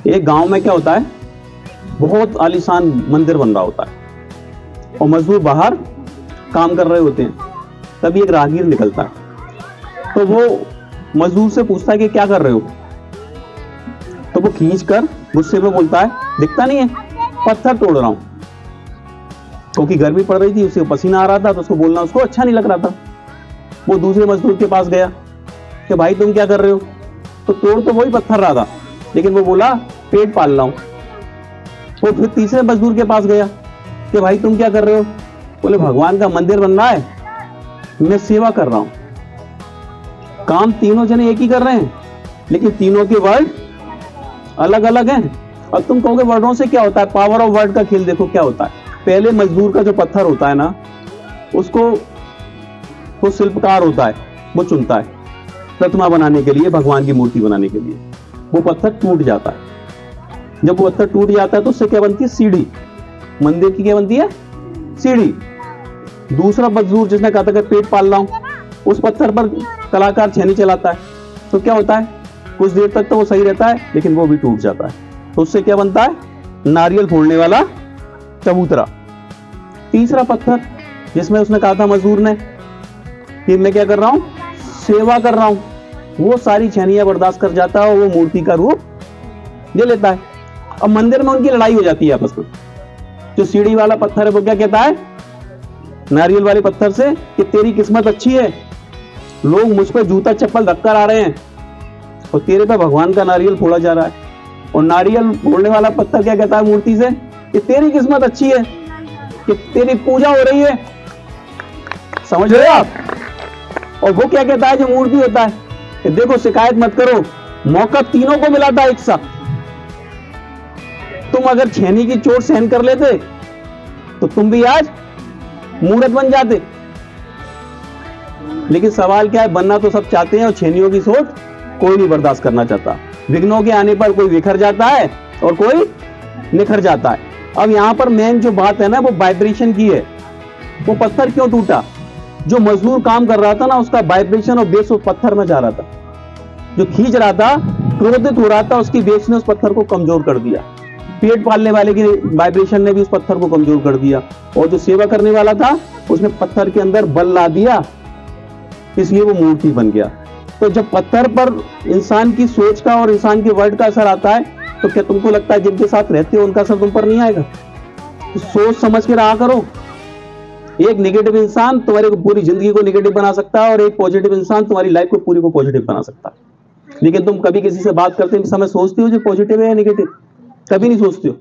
एक गांव में क्या होता है, बहुत आलीशान मंदिर बन रहा होता है और मजदूर बाहर काम कर रहे होते हैं। तभी एक राहगीर निकलता है, तो वो मजदूर से पूछता है कि क्या कर रहे हो। तो वो खींच कर गुस्से में बोलता है, दिखता नहीं है, पत्थर तोड़ रहा हूं। क्योंकि गर्मी पड़ रही थी, उसे पसीना आ रहा था, तो उसको बोलना उसको अच्छा नहीं लग रहा था। वो दूसरे मजदूर के पास गया कि भाई तुम क्या कर रहे हो। तो तोड़ तो वही पत्थर रहा था, लेकिन वो बोला पेट पाल रहा हूं। वो फिर तीसरे मजदूर के पास गया कि भाई तुम क्या कर रहे हो। बोले भगवान का मंदिर बन रहा है, मैं सेवा कर रहा हूं। काम तीनों जने एक ही कर रहे हैं, लेकिन तीनों के वर्ड अलग अलग हैं। और तुम कहोगे वर्डों से क्या होता है, पावर ऑफ वर्ड का खेल देखो क्या होता है। पहले मजदूर का जो पत्थर होता है ना, उसको वो शिल्पकार होता है, वो चुनता है प्रतिमा बनाने के लिए, भगवान की मूर्ति बनाने के लिए। वो पत्थर टूट जाता है। जब वो पत्थर टूट जाता है तो उससे क्या बनती है, सीढ़ी। मंदिर की क्या बनती है, सीढ़ी। दूसरा मजदूर जिसने कहा था कि पेट पाल रहा हूं, उस पत्थर पर कलाकार छेनी चलाता है, तो क्या होता है, कुछ देर तक तो वो सही रहता है, लेकिन वो भी टूट जाता है। तो उससे क्या बनता है, नारियल फोड़ने वाला चबूतरा। तीसरा पत्थर जिसमें उसने कहा था मजदूर ने कि मैं क्या कर रहा हूं, सेवा कर रहा हूं, वो सारी छेनियां बर्दाश्त कर जाता है और वो मूर्ति का रूप ले लेता है। अब मंदिर में उनकी लड़ाई हो जाती है आपस में। जो सीढ़ी वाला पत्थर है वो क्या कहता है नारियल वाले पत्थर से कि तेरी किस्मत अच्छी है, लोग मुझ पर जूता चप्पल रखकर आ रहे हैं और तेरे पे भगवान का नारियल फोड़ा जा रहा है। और नारियल फोड़ने वाला पत्थर क्या कहता है मूर्ति से कि तेरी किस्मत अच्छी है कि तेरी पूजा हो रही है। समझ रहे हो आप। और वो क्या कहता है जो मूर्ति होता है कि देखो शिकायत मत करो, मौका तीनों को मिला था एक साथ। तुम अगर छेनी की चोट सहन कर लेते तो तुम भी आज मूर्त बन जाते। लेकिन सवाल क्या है, बनना तो सब चाहते हैं और छेनियों की सोच कोई नहीं बर्दाश्त करना चाहता। विघ्नों के आने पर कोई विखर जाता है और कोई निखर जाता है। अब यहां पर मेन जो बात है ना, वो वाइब्रेशन की है। वो पत्थर क्यों टूटा, जो मजदूर काम कर रहा था ना, उसका वाइब्रेशन और बेस उस पत्थर में जा रहा था। जो खींच रहा था, क्रोधित हो रहा था, उसकी बेस ने उस पत्थर को कमजोर कर दिया। पेट पालने वाले की वाइब्रेशन ने भी उस पत्थर को कमजोर कर दिया। और जो सेवा करने वाला था, उसने पत्थर के अंदर बल ला दिया, इसलिए वो मूर्ति बन गया। तो जब पत्थर पर इंसान की सोच का और इंसान के वर्ड का असर आता है, तो क्या तुमको लगता है जिनके साथ रहते हो उनका असर तुम पर नहीं आएगा। तो सोच समझ के रहा करो। एक नेगेटिव इंसान तुम्हारी पूरी जिंदगी को नेगेटिव बना सकता है और एक पॉजिटिव इंसान तुम्हारी लाइफ को पूरी को पॉजिटिव बना सकता है। लेकिन तुम कभी किसी से बात करते समय सोचते हो जो पॉजिटिव है या नेगेटिव, कभी नहीं सोचते हो।